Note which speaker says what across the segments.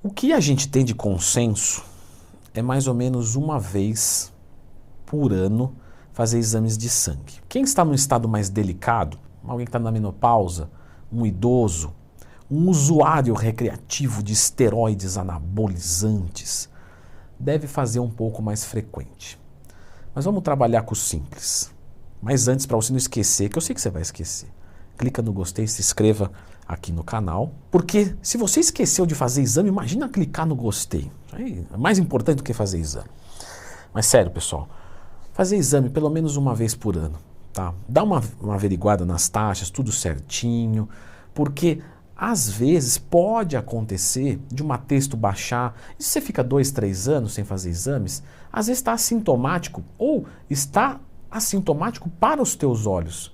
Speaker 1: O que a gente tem de consenso é mais ou menos uma vez por ano fazer exames de sangue. Quem está no estado mais delicado, alguém que está na menopausa, um idoso, um usuário recreativo de esteroides anabolizantes, deve fazer um pouco mais frequente. Mas vamos trabalhar com o simples. Mas antes, para você não esquecer, que eu sei que você vai esquecer, clica no gostei, se inscreva aqui no canal, porque se você esqueceu de fazer exame, imagina clicar no gostei. Aí é mais importante do que fazer exame. Mas sério, pessoal, fazer exame pelo menos uma vez por ano, tá? Dá uma averiguada nas taxas, tudo certinho, porque às vezes pode acontecer de uma texto baixar, e se você fica 2, 3 anos sem fazer exames, às vezes está assintomático ou está assintomático para os teus olhos.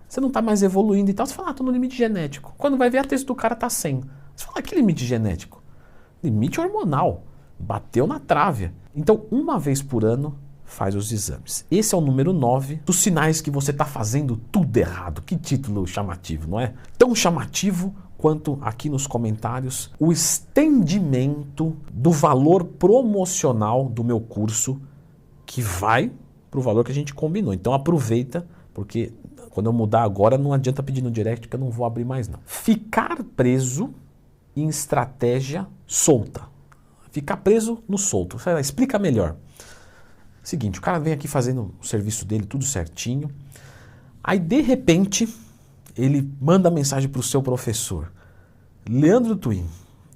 Speaker 1: Você não está mais evoluindo e tal, você fala, estou no limite genético. Quando vai ver, a texto do cara está 100. Você fala, que limite genético? Limite hormonal. Bateu na trave. Então, uma vez por ano, faz os exames. Esse é o número 9 dos sinais que você está fazendo tudo errado. Que título chamativo, não é? Tão chamativo quanto aqui nos comentários o estendimento do valor promocional do meu curso, que vai para o valor que a gente combinou. Então aproveita, porque quando eu mudar agora não adianta pedir no direct, que eu não vou abrir mais não. Ficar preso em estratégia solta. Ficar preso no solto. Explica melhor. Seguinte, o cara vem aqui fazendo o serviço dele, tudo certinho. Aí, de repente, ele manda mensagem para o seu professor. Leandro Twin,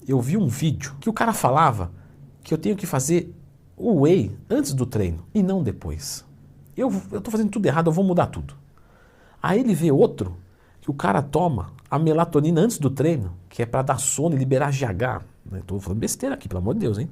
Speaker 1: eu vi um vídeo que o cara falava que eu tenho que fazer o whey antes do treino e não depois. Eu estou fazendo tudo errado, eu vou mudar tudo. Aí ele vê outro que o cara toma a melatonina antes do treino, que é para dar sono e liberar GH. Estou falando besteira aqui, pelo amor de Deus, hein?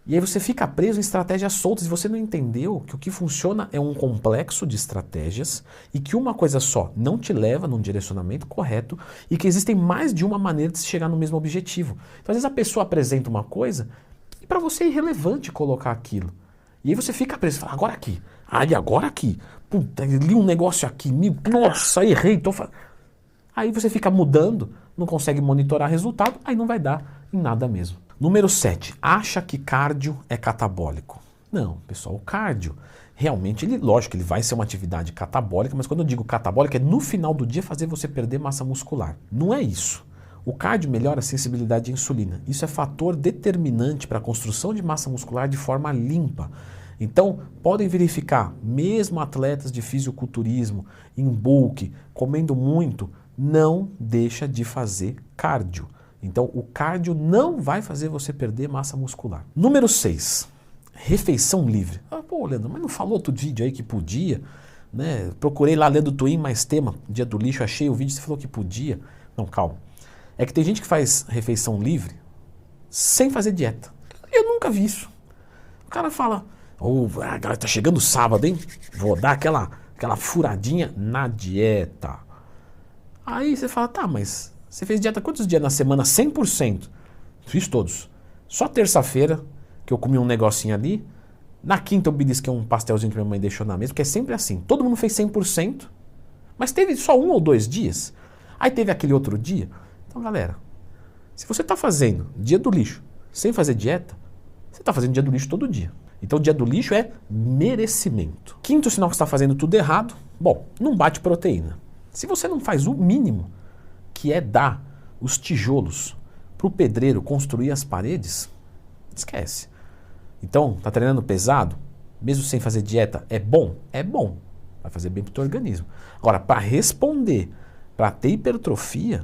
Speaker 1: E aí você fica preso em estratégias soltas e você não entendeu que o que funciona é um complexo de estratégias e que uma coisa só não te leva num direcionamento correto e que existem mais de uma maneira de se chegar no mesmo objetivo. Então às vezes a pessoa apresenta uma coisa e para você é irrelevante colocar aquilo. E aí você fica preso e fala, agora aqui, aí agora aqui, puta, li um negócio aqui, nossa, errei, Aí você fica mudando, não consegue monitorar resultado, aí não vai dar em nada mesmo. Número 7, acha que cardio é catabólico. Não, pessoal, o cardio, realmente, lógico, ele vai ser uma atividade catabólica, mas quando eu digo catabólica, é no final do dia fazer você perder massa muscular. Não é isso. O cardio melhora a sensibilidade à insulina. Isso é fator determinante para a construção de massa muscular de forma limpa. Então, podem verificar, mesmo atletas de fisiculturismo, em bulk, comendo muito, não deixa de fazer cardio. Então, o cardio não vai fazer você perder massa muscular. Número 6, refeição livre. Pô, Leandro, mas não falou outro vídeo aí que podia? Né? Procurei lá Leandro Twin mais tema, dia do lixo, achei o vídeo, você falou que podia. Não, calma. É que tem gente que faz refeição livre sem fazer dieta. Eu nunca vi isso. O cara fala, galera, tá chegando o sábado, hein? Vou dar aquela furadinha na dieta. Aí você fala, tá, mas você fez dieta quantos dias na semana? 100%. Fiz todos. Só terça-feira que eu comi um negocinho ali. Na quinta eu belisquei um pastelzinho que minha mãe deixou na mesa, porque é sempre assim. Todo mundo fez 100%, mas teve só 1 ou 2 dias. Aí teve aquele outro dia. Então, galera, se você está fazendo dia do lixo sem fazer dieta, você está fazendo dia do lixo todo dia. Então, o dia do lixo é merecimento. Quinto sinal que você está fazendo tudo errado, bom, não bate proteína. Se você não faz o mínimo, que é dar os tijolos para o pedreiro construir as paredes, esquece. Então, tá treinando pesado, mesmo sem fazer dieta, é bom? É bom. Vai fazer bem para o teu organismo. Agora, para responder, para ter hipertrofia,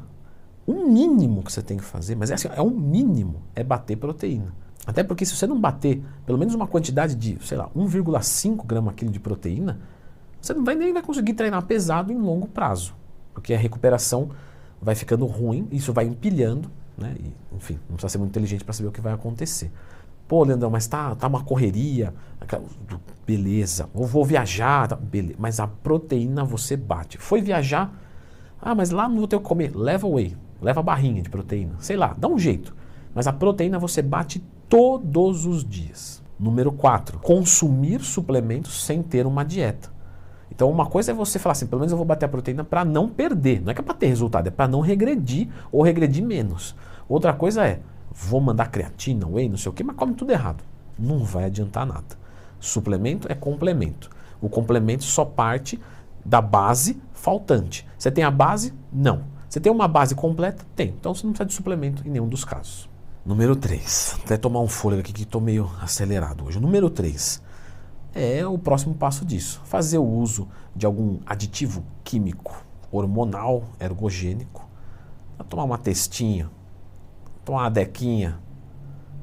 Speaker 1: o mínimo que você tem que fazer, mas é um mínimo, é bater proteína. Até porque se você não bater pelo menos uma quantidade de, 1,5 grama quilo de proteína, você nem vai conseguir treinar pesado em longo prazo. Porque a recuperação vai ficando ruim, isso vai empilhando, né? E, enfim, não precisa ser muito inteligente para saber o que vai acontecer. Pô, Leandrão, mas tá uma correria, beleza, vou viajar, beleza, mas a proteína você bate. Foi viajar, mas lá não vou ter o que comer, leva whey, leva a barrinha de proteína, sei lá, dá um jeito. Mas a proteína você bate todos os dias. Número 4, consumir suplementos sem ter uma dieta. Então uma coisa é você falar assim, pelo menos eu vou bater a proteína para não perder, não é que é para ter resultado, é para não regredir ou regredir menos. Outra coisa é, vou mandar creatina, whey, não sei o que, mas come tudo errado. Não vai adiantar nada. Suplemento é complemento. O complemento só parte da base faltante. Você tem a base? Não. Você tem uma base completa? Tem. Então você não precisa de suplemento em nenhum dos casos. Número 3. Até tomar um fôlego aqui que estou meio acelerado hoje. Número 3 é o próximo passo disso. Fazer o uso de algum aditivo químico, hormonal, ergogênico. Tomar uma testinha, tomar uma dequinha,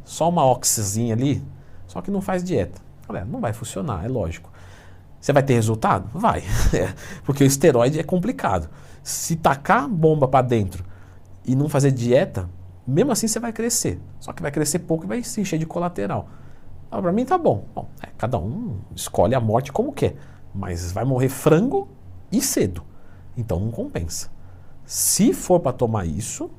Speaker 1: só uma oxizinha ali, só que não faz dieta. Galera, não vai funcionar, é lógico. Você vai ter resultado? Vai. Porque o esteroide é complicado. Se tacar bomba para dentro e não fazer dieta, mesmo assim você vai crescer. Só que vai crescer pouco e vai se encher de colateral. Para mim tá bom. Bom, cada um escolhe a morte como quer. Mas vai morrer frango e cedo. Então não compensa. Se for para tomar isso,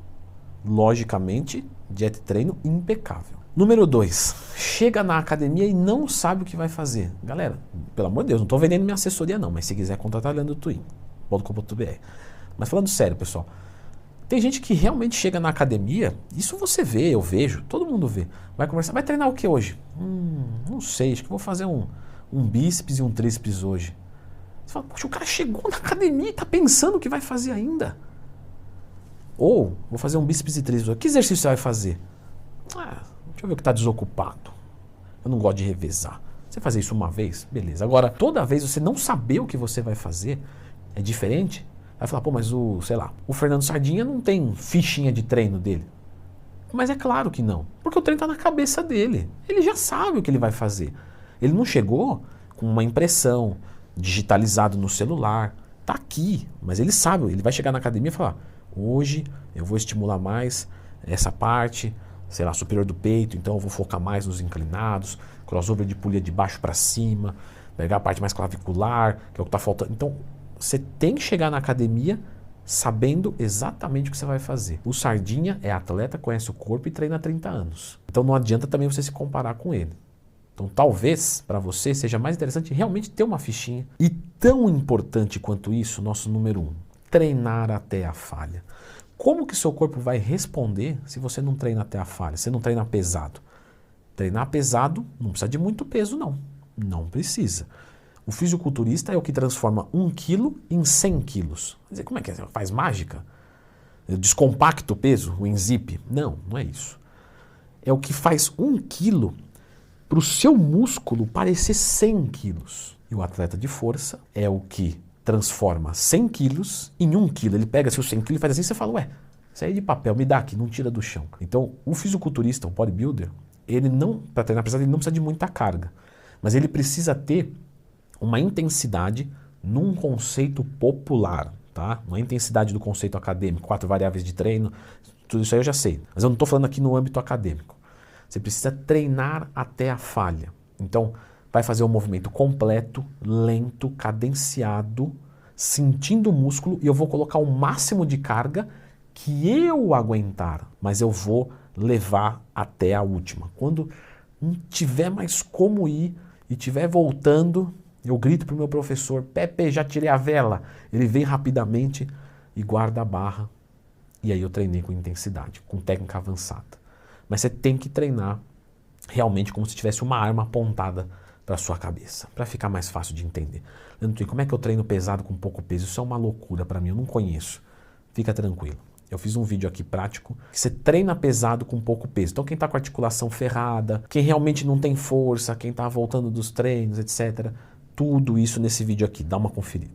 Speaker 1: logicamente, dieta e treino impecável. Número 2, chega na academia e não sabe o que vai fazer. Galera, pelo amor de Deus, não estou vendendo minha assessoria não, mas se quiser contratar leandrotwin.com.br. Mas falando sério, pessoal, tem gente que realmente chega na academia, isso você vê, eu vejo, todo mundo vê. Vai conversar, vai treinar o que hoje? Não sei, acho que vou fazer um bíceps e um tríceps hoje. Você fala, poxa, o cara chegou na academia e está pensando o que vai fazer ainda. Ou, vou fazer um bíceps e tríceps. Que exercício você vai fazer? Deixa eu ver o que está desocupado. Eu não gosto de revezar. Você fazer isso uma vez, beleza. Agora, toda vez você não saber o que você vai fazer, é diferente. Vai falar, pô, mas o Fernando Sardinha não tem fichinha de treino dele. Mas é claro que não. Porque o treino está na cabeça dele. Ele já sabe o que ele vai fazer. Ele não chegou com uma impressão, digitalizado no celular. Está aqui, mas ele sabe. Ele vai chegar na academia e falar, hoje eu vou estimular mais essa parte, sei lá, superior do peito, então eu vou focar mais nos inclinados, crossover de polia de baixo para cima, pegar a parte mais clavicular, que é o que está faltando. Então, você tem que chegar na academia sabendo exatamente o que você vai fazer. O Sardinha é atleta, conhece o corpo e treina há 30 anos. Então não adianta também você se comparar com ele. Então talvez para você seja mais interessante realmente ter uma fichinha. E tão importante quanto isso, nosso número 1, treinar até a falha. Como que seu corpo vai responder se você não treina até a falha, se não treina pesado? Treinar pesado não precisa de muito peso não, não precisa. O fisiculturista é o que transforma 1 quilo em 100 quilos. Quer dizer, como é que é? Faz mágica? Descompacta o peso, o Enzip? Não, não é isso. É o que faz 1 quilo para o seu músculo parecer 100 quilos. E o atleta de força é o que transforma 100 quilos em 1 quilo. Ele pega seus 100 quilos e faz assim, você fala, ué, isso aí é de papel, me dá aqui, não tira do chão. Então, o fisiculturista, o bodybuilder, ele não, para treinar pesado, ele não precisa de muita carga. Mas ele precisa ter uma intensidade num conceito popular, tá? Não é intensidade do conceito acadêmico, 4 variáveis de treino, tudo isso aí eu já sei. Mas eu não estou falando aqui no âmbito acadêmico. Você precisa treinar até a falha. Então, vai fazer um movimento completo, lento, cadenciado, sentindo o músculo, e eu vou colocar o máximo de carga que eu aguentar, mas eu vou levar até a última. Quando não tiver mais como ir e estiver voltando, eu grito para o meu professor, Pepe, já tirei a vela. Ele vem rapidamente e guarda a barra. E aí eu treinei com intensidade, com técnica avançada. Mas você tem que treinar realmente como se tivesse uma arma apontada para a sua cabeça, para ficar mais fácil de entender. Leandro, como é que eu treino pesado com pouco peso? Isso é uma loucura para mim, eu não conheço. Fica tranquilo. Eu fiz um vídeo aqui prático que você treina pesado com pouco peso. Então quem está com a articulação ferrada, quem realmente não tem força, quem está voltando dos treinos, etc. Tudo isso nesse vídeo aqui, dá uma conferida.